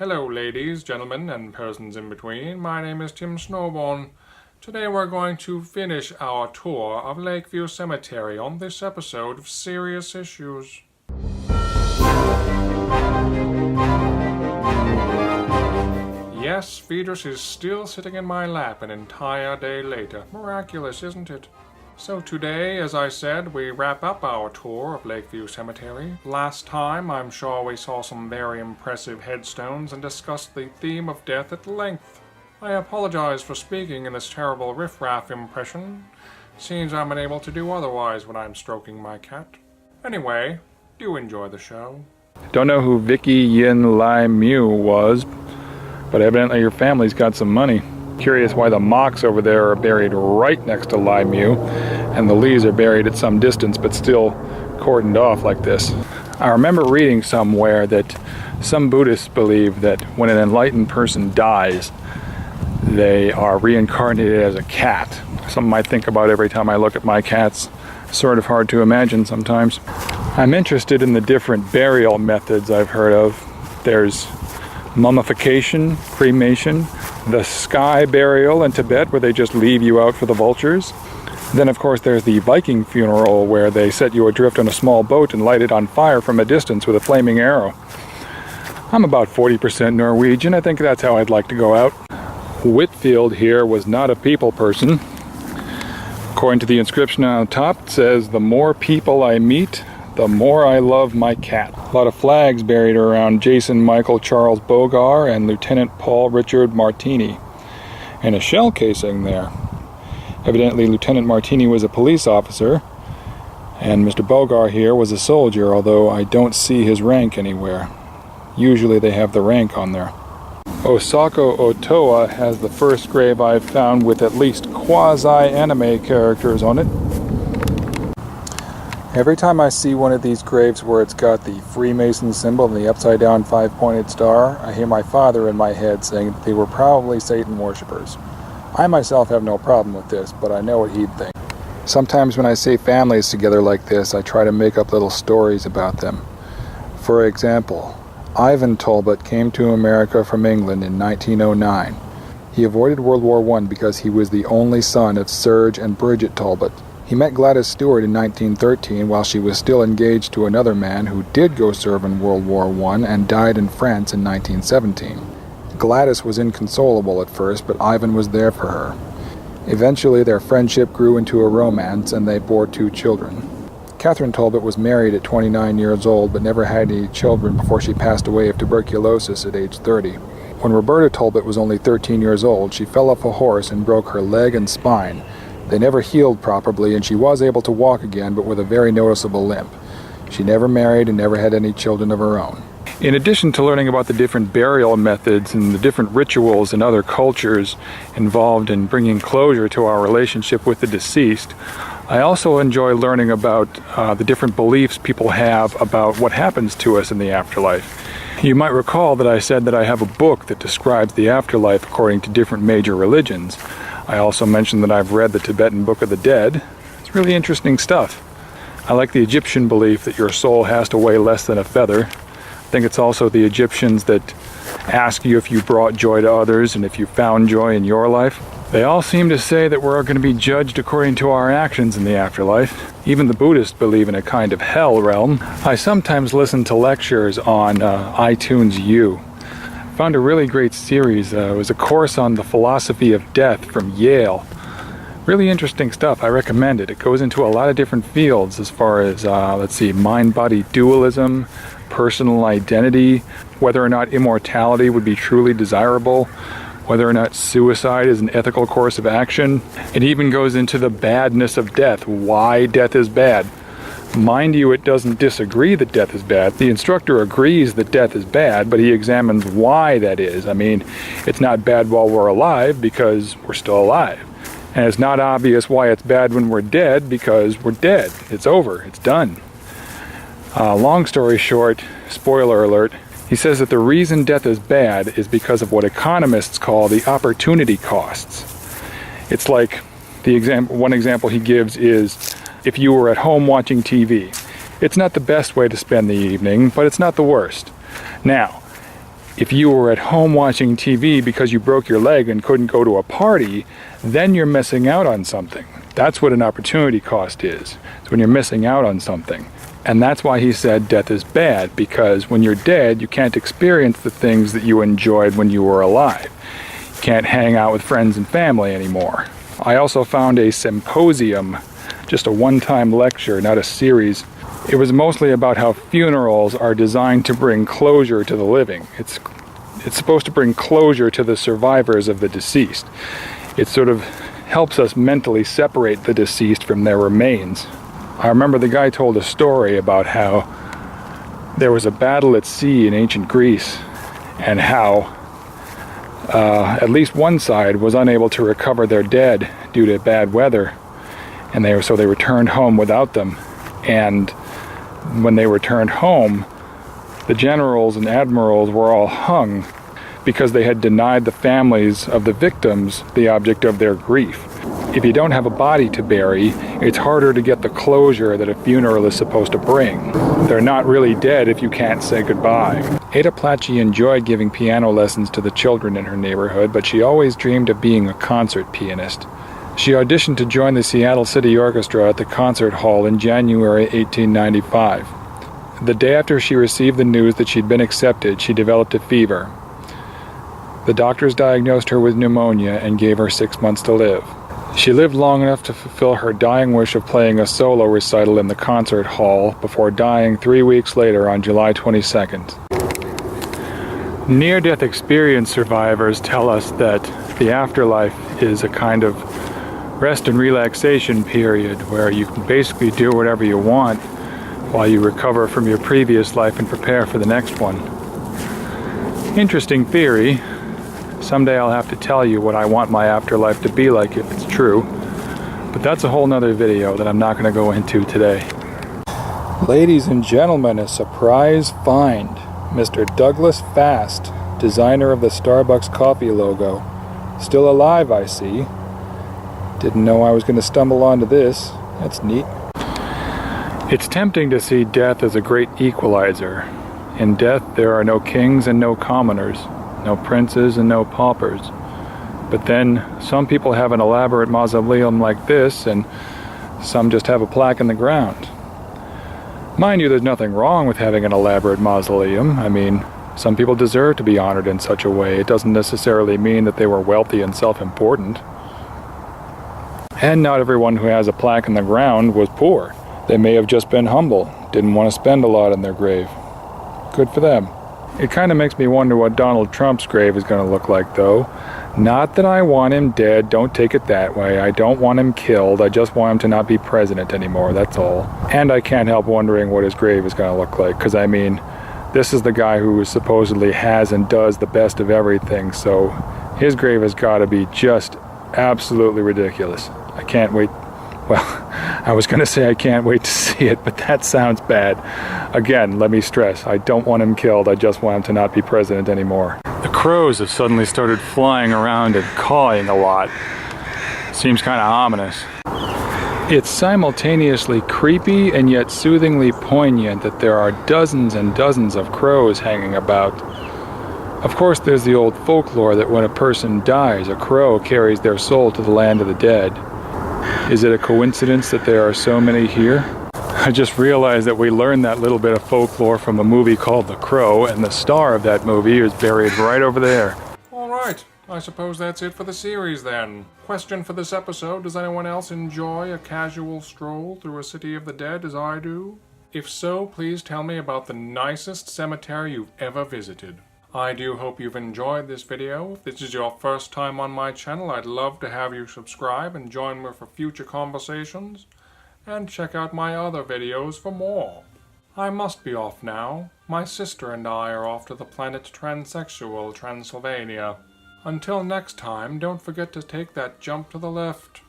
Hello ladies, gentlemen, and persons in between. My name is Tim Snowborn. Today we're going to finish our tour of Lakeview Cemetery on this episode of Serious Issues. Yes, Phoedrus is still sitting in my lap an entire day later. Miraculous, isn't it? So today, as I said, we wrap up our tour of Lakeview Cemetery. Last time, I'm sure we saw some very impressive headstones and discussed the theme of death at length. I apologize for speaking in this terrible riffraff impression. Seems I'm unable to do otherwise when I'm stroking my cat. Anyway, do enjoy the show. Don't know who Vicky Yin Lai Mew was, but evidently your family's got some money. Curious why the Mocks over there are buried right next to Lai Mew, and the Lees are buried at some distance but still cordoned off like this. I remember reading somewhere that some Buddhists believe that when an enlightened person dies, they are reincarnated as a cat. Something I think about every time I look at my cats. Sort of hard to imagine sometimes. I'm interested in the different burial methods I've heard of. There's mummification, cremation, the sky burial in Tibet where they just leave you out for the vultures. Then of course there's the Viking funeral where they set you adrift on a small boat and light it on fire from a distance with a flaming arrow. I'm about 40% Norwegian. I think that's how I'd like to go out. Whitfield here was not a people person. According to the inscription on top, it says, "The more people I meet, the more I love my cat." A lot of flags buried around Jason Michael Charles Bogar and Lieutenant Paul Richard Martini. And a shell casing there. Evidently Lieutenant Martini was a police officer, and Mr. Bogar here was a soldier, although I don't see his rank anywhere. Usually they have the rank on there. Osako Otoa has the first grave I've found with at least quasi-anime characters on it. Every time I see one of these graves where it's got the Freemason symbol and the upside-down five-pointed star, I hear my father in my head saying that they were probably Satan worshippers. I myself have no problem with this, but I know what he'd think. Sometimes when I see families together like this, I try to make up little stories about them. For example, Ivan Talbot came to America from England in 1909. He avoided World War I because he was the only son of Serge and Bridget Talbot. He met Gladys Stewart in 1913 while she was still engaged to another man who did go serve in World War I and died in France in 1917. Gladys was inconsolable at first, but Ivan was there for her. Eventually their friendship grew into a romance and they bore 2 children. Catherine Talbot was married at 29 years old but never had any children before she passed away of tuberculosis at age 30. When Roberta Talbot was only 13 years old, she fell off a horse and broke her leg and spine. They never healed properly, and she was able to walk again, but with a very noticeable limp. She never married and never had any children of her own. In addition to learning about the different burial methods and the different rituals in other cultures involved in bringing closure to our relationship with the deceased, I also enjoy learning about the different beliefs people have about what happens to us in the afterlife. You might recall that I said that I have a book that describes the afterlife according to different major religions. I also mentioned that I've read the Tibetan Book of the Dead. It's really interesting stuff. I like the Egyptian belief that your soul has to weigh less than a feather. I think it's also the Egyptians that ask you if you brought joy to others and if you found joy in your life. They all seem to say that we're going to be judged according to our actions in the afterlife. Even the Buddhists believe in a kind of hell realm. I sometimes listen to lectures on iTunes U. Found a really great series. It was a course on the philosophy of death from Yale. Really interesting stuff. I recommend it. It goes into a lot of different fields as far as, mind-body dualism, personal identity, whether or not immortality would be truly desirable, whether or not suicide is an ethical course of action. It even goes into the badness of death, why death is bad. Mind you, it doesn't disagree that death is bad. The instructor agrees that death is bad, but he examines why that is. I mean, it's not bad while we're alive because we're still alive. And it's not obvious why it's bad when we're dead because we're dead. It's over. It's done. Long story short, spoiler alert, he says that the reason death is bad is because of what economists call the opportunity costs. It's like one example he gives is if you were at home watching TV. It's not the best way to spend the evening, but it's not the worst. Now, If you were at home watching TV because you broke your leg and couldn't go to a party, then you're missing out on something. That's what an opportunity cost is. It's when you're missing out on something. And that's why he said death is bad, because when you're dead, you can't experience the things that you enjoyed when you were alive. You can't hang out with friends and family anymore. I also found a symposium, just a one-time lecture, not a series. It was mostly about how funerals are designed to bring closure to the living. It's supposed to bring closure to the survivors of the deceased. It sort of helps us mentally separate the deceased from their remains. I remember the guy told a story about how there was a battle at sea in ancient Greece, and how at least one side was unable to recover their dead due to bad weather, and so they returned home without them. And when they returned home, the generals and admirals were all hung because they had denied the families of the victims the object of their grief. If you don't have a body to bury, it's harder to get the closure that a funeral is supposed to bring. They're not really dead if you can't say goodbye. Ada Plachy enjoyed giving piano lessons to the children in her neighborhood, but she always dreamed of being a concert pianist. She auditioned to join the Seattle City Orchestra at the concert hall in January 1895. The day after she received the news that she'd been accepted, she developed a fever. The doctors diagnosed her with pneumonia and gave her 6 months to live. She lived long enough to fulfill her dying wish of playing a solo recital in the concert hall before dying 3 weeks later on July 22nd. Near-death experience survivors tell us that the afterlife is a kind of rest and relaxation period where you can basically do whatever you want while you recover from your previous life and prepare for the next one. Interesting theory. Someday I'll have to tell you what I want my afterlife to be like if it's true, but that's a whole nother video that I'm not going to go into today. Ladies and gentlemen, a surprise find. Mr. Douglas Fast, designer of the Starbucks coffee logo. Still alive, I see. Didn't know I was going to stumble onto this. That's neat. It's tempting to see death as a great equalizer. In death, there are no kings and no commoners, no princes and no paupers. But then, some people have an elaborate mausoleum like this, and some just have a plaque in the ground. Mind you, there's nothing wrong with having an elaborate mausoleum. I mean, some people deserve to be honored in such a way. It doesn't necessarily mean that they were wealthy and self-important. And not everyone who has a plaque in the ground was poor. They may have just been humble, didn't want to spend a lot in their grave. Good for them. It kind of makes me wonder what Donald Trump's grave is going to look like, though. Not that I want him dead, don't take it that way. I don't want him killed, I just want him to not be president anymore, that's all. And I can't help wondering what his grave is going to look like, because I mean, this is the guy who supposedly has and does the best of everything, so his grave has got to be just absolutely ridiculous. I can't wait. Well, I was going to say I can't wait to see it, but that sounds bad. Again, let me stress, I don't want him killed, I just want him to not be president anymore. The crows have suddenly started flying around and cawing a lot. Seems kind of ominous. It's simultaneously creepy and yet soothingly poignant that there are dozens and dozens of crows hanging about. Of course, there's the old folklore that when a person dies, a crow carries their soul to the land of the dead. Is it a coincidence that there are so many here? I just realized that we learned that little bit of folklore from a movie called The Crow, and the star of that movie is buried right over there. Alright, I suppose that's it for the series then. Question for this episode, does anyone else enjoy a casual stroll through a city of the dead as I do? If so, please tell me about the nicest cemetery you've ever visited. I do hope you've enjoyed this video. If this is your first time on my channel, I'd love to have you subscribe and join me for future conversations. And check out my other videos for more. I must be off now. My sister and I are off to the planet Transsexual, Transylvania. Until next time, don't forget to take that jump to the left.